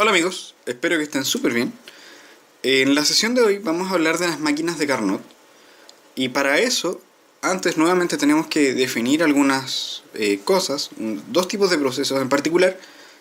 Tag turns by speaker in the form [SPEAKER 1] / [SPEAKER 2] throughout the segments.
[SPEAKER 1] Hola amigos, espero que estén súper bien. En la sesión de hoy vamos a hablar de las máquinas de Carnot. Y para eso, antes nuevamente tenemos que definir algunas cosas, dos tipos de procesos en particular,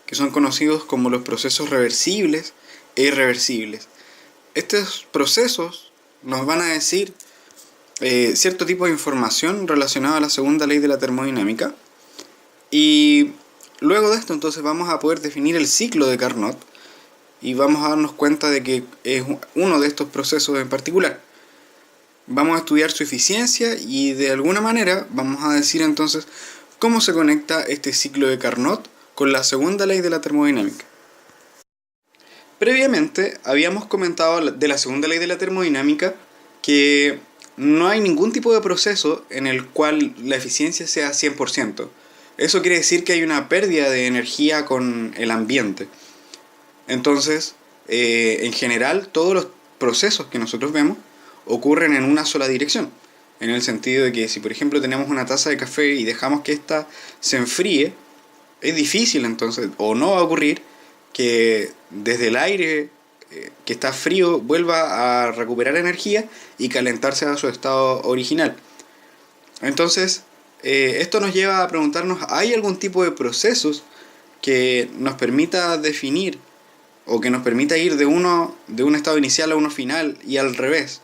[SPEAKER 1] que son conocidos como los procesos reversibles e irreversibles. Estos procesos nos van a decir cierto tipo de información relacionada a la segunda ley de la termodinámica. Y luego de esto entonces vamos a poder definir el ciclo de Carnot y vamos a darnos cuenta de que es uno de estos procesos en particular. Vamos a estudiar su eficiencia y de alguna manera vamos a decir entonces cómo se conecta este ciclo de Carnot con la segunda ley de la termodinámica. Previamente habíamos comentado de la segunda ley de la termodinámica que no hay ningún tipo de proceso en el cual la eficiencia sea 100%. Eso quiere decir que hay una pérdida de energía con el ambiente. Entonces, en general, todos los procesos que nosotros vemos ocurren en una sola dirección. En el sentido de que si, por ejemplo, tenemos una taza de café y dejamos que ésta se enfríe, es difícil entonces, o no va a ocurrir, que desde el aire que está frío vuelva a recuperar energía y calentarse a su estado original. Entonces, esto nos lleva a preguntarnos, ¿hay algún tipo de procesos que nos permita definir o que nos permita ir de un estado inicial a uno final y al revés,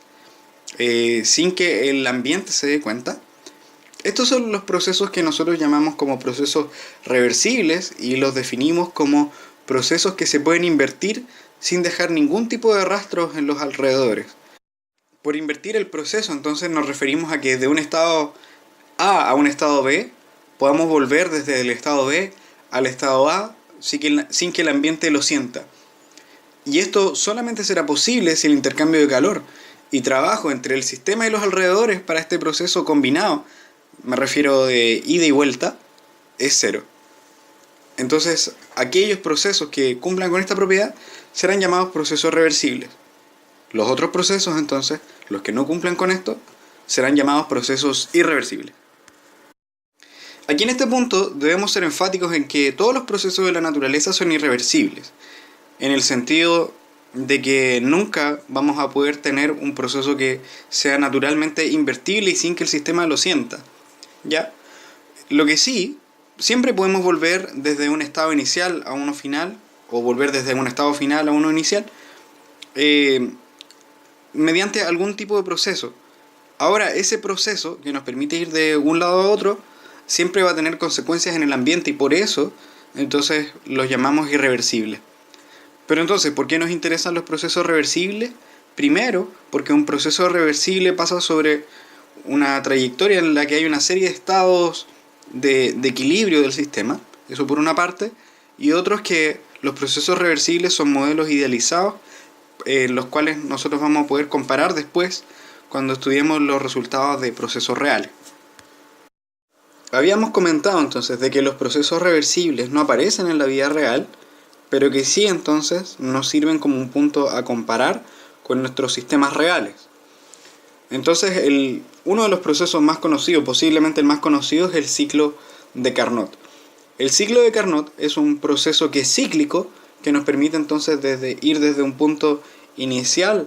[SPEAKER 1] sin que el ambiente se dé cuenta? Estos son los procesos que nosotros llamamos como procesos reversibles y los definimos como procesos que se pueden invertir sin dejar ningún tipo de rastros en los alrededores. Por invertir el proceso entonces nos referimos a que de un estado A un estado B podamos volver desde el estado B al estado A sin que el ambiente lo sienta. Y esto solamente será posible si el intercambio de calor y trabajo entre el sistema y los alrededores para este proceso combinado, me refiero de ida y vuelta, es cero. Entonces, aquellos procesos que cumplan con esta propiedad serán llamados procesos reversibles. Los otros procesos, entonces, los que no cumplan con esto, serán llamados procesos irreversibles. Aquí en este punto debemos ser enfáticos en que todos los procesos de la naturaleza son irreversibles, en el sentido de que nunca vamos a poder tener un proceso que sea naturalmente invertible y sin que el sistema lo sienta. ¿Ya? Lo que sí, siempre podemos volver desde un estado inicial a uno final, o volver desde un estado final a uno inicial, mediante algún tipo de proceso. Ahora, ese proceso que nos permite ir de un lado a otro, siempre va a tener consecuencias en el ambiente y por eso, entonces, los llamamos irreversibles. Pero entonces, ¿por qué nos interesan los procesos reversibles? Primero, porque un proceso reversible pasa sobre una trayectoria en la que hay una serie de estados de equilibrio del sistema, eso por una parte, y otro es que los procesos reversibles son modelos idealizados, los cuales nosotros vamos a poder comparar después cuando estudiemos los resultados de procesos reales. Habíamos comentado entonces de que los procesos reversibles no aparecen en la vida real, pero que sí entonces nos sirven como un punto a comparar con nuestros sistemas reales. Entonces uno de los procesos más conocidos, posiblemente el más conocido, es el ciclo de Carnot. El ciclo de Carnot es un proceso que es cíclico, que nos permite entonces ir desde un punto inicial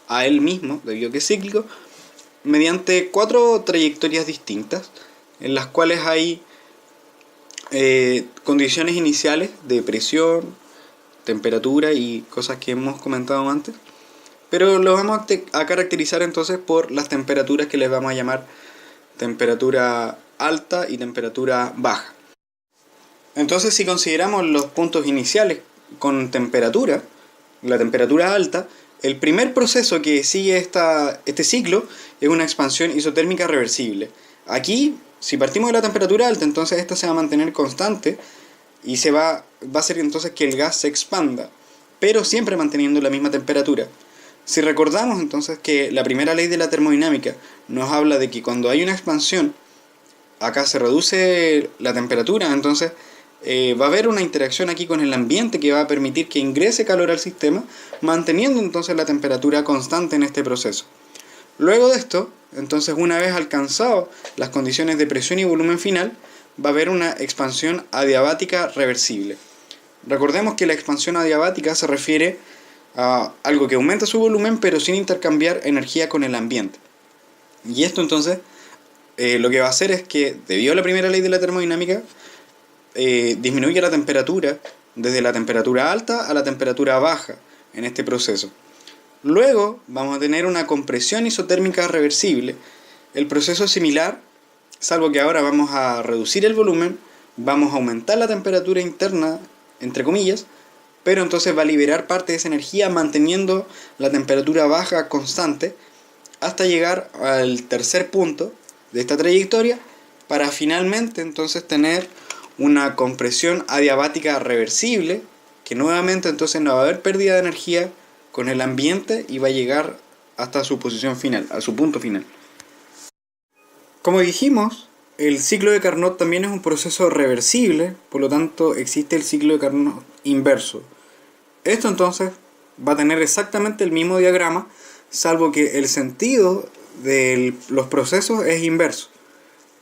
[SPEAKER 1] a él mismo, debido a que es cíclico, mediante 4 trayectorias distintas, en las cuales hay condiciones iniciales de presión, temperatura y cosas que hemos comentado antes, pero lo vamos a caracterizar entonces por las temperaturas que les vamos a llamar temperatura alta y temperatura baja. Entonces, si consideramos los puntos iniciales con temperatura, la temperatura alta, el primer proceso que sigue este ciclo es una expansión isotérmica reversible. Aquí, si partimos de la temperatura alta, entonces esta se va a mantener constante y va a hacer entonces que el gas se expanda, pero siempre manteniendo la misma temperatura. Si recordamos entonces que la primera ley de la termodinámica nos habla de que cuando hay una expansión, acá se reduce la temperatura, entonces va a haber una interacción aquí con el ambiente que va a permitir que ingrese calor al sistema, manteniendo entonces la temperatura constante en este proceso. Luego de esto, entonces una vez alcanzado las condiciones de presión y volumen final, va a haber una expansión adiabática reversible. Recordemos que la expansión adiabática se refiere a algo que aumenta su volumen pero sin intercambiar energía con el ambiente. Y esto entonces lo que va a hacer es que, debido a la primera ley de la termodinámica, disminuye la temperatura desde la temperatura alta a la temperatura baja en este proceso. Luego vamos a tener una compresión isotérmica reversible. El proceso es similar, salvo que ahora vamos a reducir el volumen, vamos a aumentar la temperatura interna, entre comillas, pero entonces va a liberar parte de esa energía manteniendo la temperatura baja constante hasta llegar al tercer punto de esta trayectoria para finalmente entonces tener una compresión adiabática reversible que nuevamente entonces no va a haber pérdida de energía con el ambiente y va a llegar hasta su posición final, a su punto final. Como dijimos, el ciclo de Carnot también es un proceso reversible, por lo tanto existe el ciclo de Carnot inverso. Esto entonces va a tener exactamente el mismo diagrama, salvo que el sentido de los procesos es inverso.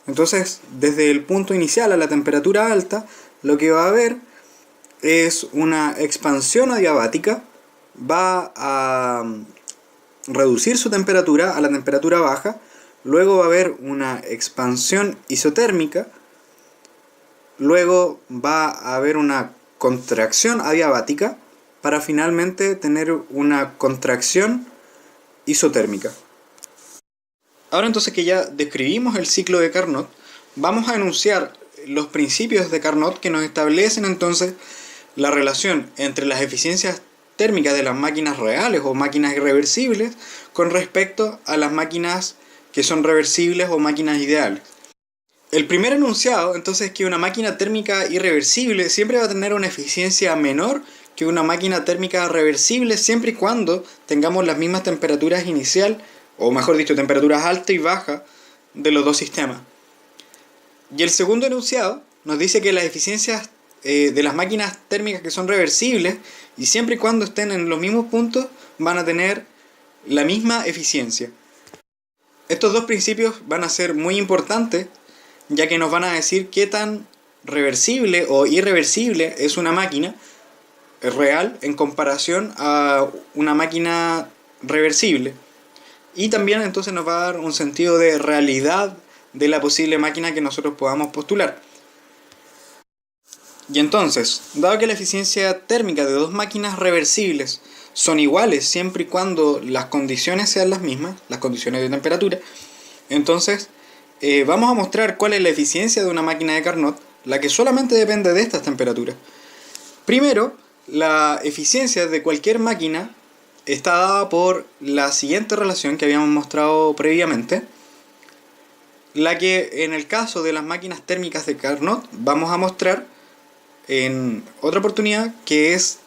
[SPEAKER 1] Entonces, desde el punto inicial a la temperatura alta, lo que va a haber es una expansión adiabática, va a reducir su temperatura a la temperatura baja, luego va a haber una expansión isotérmica, luego va a haber una contracción adiabática, para finalmente tener una contracción isotérmica. Ahora entonces que ya describimos el ciclo de Carnot, vamos a enunciar los principios de Carnot que nos establecen entonces la relación entre las eficiencias térmicas de las máquinas reales o máquinas irreversibles con respecto a las máquinas que son reversibles o máquinas ideales. El primer enunciado entonces es que una máquina térmica irreversible siempre va a tener una eficiencia menor que una máquina térmica reversible siempre y cuando tengamos las mismas temperaturas inicial, o mejor dicho, temperaturas alta y baja de los dos sistemas. Y el segundo enunciado nos dice que las eficiencias de las máquinas térmicas que son reversibles, y siempre y cuando estén en los mismos puntos, van a tener la misma eficiencia. Estos dos principios van a ser muy importantes, ya que nos van a decir qué tan reversible o irreversible es una máquina real en comparación a una máquina reversible. Y también entonces nos va a dar un sentido de realidad de la posible máquina que nosotros podamos postular. Y entonces, dado que la eficiencia térmica de dos máquinas reversibles son iguales siempre y cuando las condiciones sean las mismas, las condiciones de temperatura, entonces vamos a mostrar cuál es la eficiencia de una máquina de Carnot, la que solamente depende de estas temperaturas. Primero, la eficiencia de cualquier máquina está dada por la siguiente relación que habíamos mostrado previamente, la que en el caso de las máquinas térmicas de Carnot vamos a mostrar en otra oportunidad, que es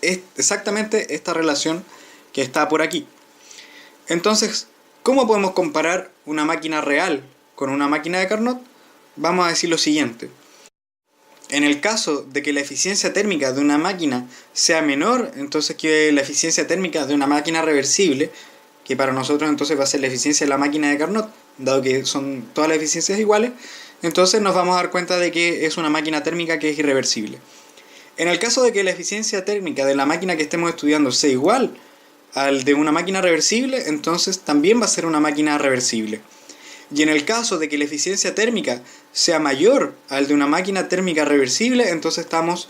[SPEAKER 1] exactamente esta relación que está por aquí. Entonces, ¿cómo podemos comparar una máquina real con una máquina de Carnot? Vamos a decir lo siguiente. En el caso de que la eficiencia térmica de una máquina sea menor entonces que la eficiencia térmica de una máquina reversible, que para nosotros entonces va a ser la eficiencia de la máquina de Carnot, dado que son todas las eficiencias iguales, entonces nos vamos a dar cuenta de que es una máquina térmica que es irreversible. En el caso de que la eficiencia térmica de la máquina que estemos estudiando sea igual al de una máquina reversible, entonces también va a ser una máquina reversible. Y en el caso de que la eficiencia térmica sea mayor al de una máquina térmica reversible, entonces estamos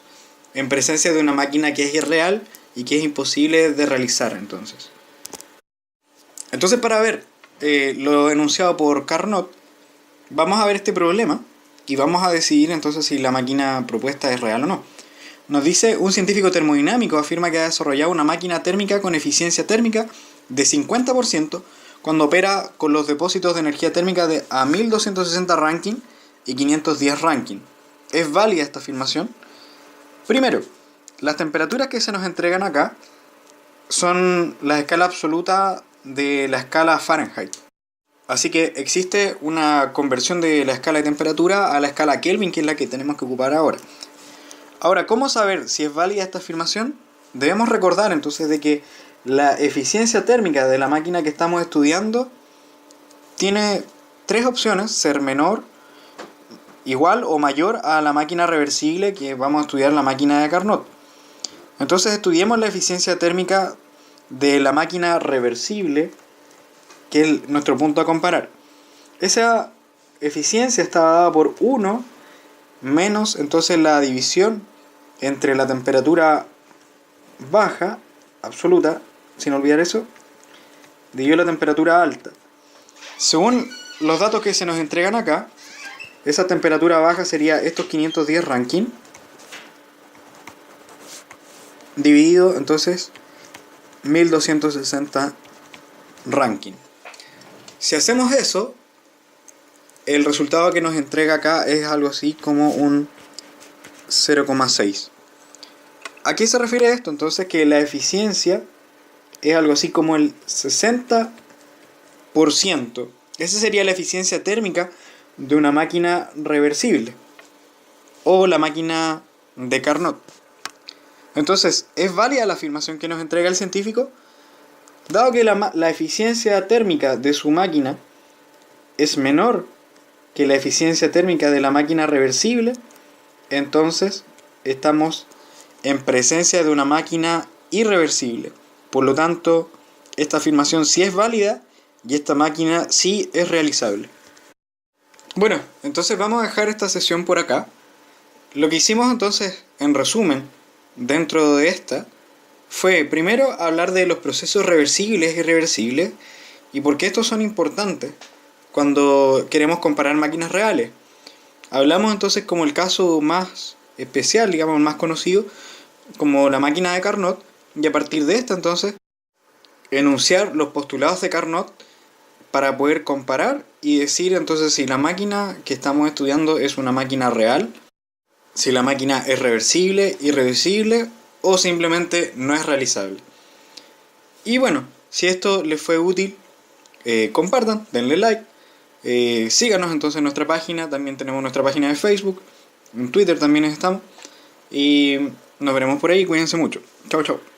[SPEAKER 1] en presencia de una máquina que es irreal y que es imposible de realizar. Entonces para ver lo enunciado por Carnot, vamos a ver este problema y vamos a decidir entonces si la máquina propuesta es real o no. Nos dice: un científico termodinámico afirma que ha desarrollado una máquina térmica con eficiencia térmica de 50% cuando opera con los depósitos de energía térmica a 1260 Rankine y 510 Rankine. ¿Es válida esta afirmación? Primero, las temperaturas que se nos entregan acá son la escala absoluta de la escala Fahrenheit. Así que existe una conversión de la escala de temperatura a la escala Kelvin, que es la que tenemos que ocupar ahora. Ahora, ¿cómo saber si es válida esta afirmación? Debemos recordar entonces de que la eficiencia térmica de la máquina que estamos estudiando tiene tres opciones: ser menor, igual o mayor a la máquina reversible que vamos a estudiar, la máquina de Carnot. Entonces estudiemos la eficiencia térmica de la máquina reversible, que es nuestro punto a comparar. Esa eficiencia está dada por 1 menos entonces la división entre la temperatura baja, absoluta, sin olvidar eso, dividido la temperatura alta. Según los datos que se nos entregan acá, esa temperatura baja sería estos 510 Rankine, dividido entonces 1260 Rankine. Si hacemos eso, el resultado que nos entrega acá es algo así como un 0,6. ¿A qué se refiere esto? Entonces que la eficiencia es algo así como el 60%. Esa sería la eficiencia térmica de una máquina reversible o la máquina de Carnot. Entonces, ¿es válida la afirmación que nos entrega el científico? Dado que la eficiencia térmica de su máquina es menor que la eficiencia térmica de la máquina reversible, entonces estamos en presencia de una máquina irreversible. Por lo tanto, esta afirmación sí es válida y esta máquina sí es realizable. Bueno, entonces vamos a dejar esta sesión por acá. Lo que hicimos entonces, en resumen, dentro de esta, fue primero hablar de los procesos reversibles y irreversibles y por qué estos son importantes cuando queremos comparar máquinas reales. Hablamos entonces como el caso más especial, digamos, más conocido, como la máquina de Carnot, y a partir de esta entonces enunciar los postulados de Carnot para poder comparar y decir entonces si la máquina que estamos estudiando es una máquina real, si la máquina es reversible, irreversible o simplemente no es realizable. Y bueno, si esto les fue útil, compartan, denle like, síganos entonces en nuestra página, también tenemos nuestra página de Facebook, en Twitter también estamos, y nos veremos por ahí, cuídense mucho. Chao, chao.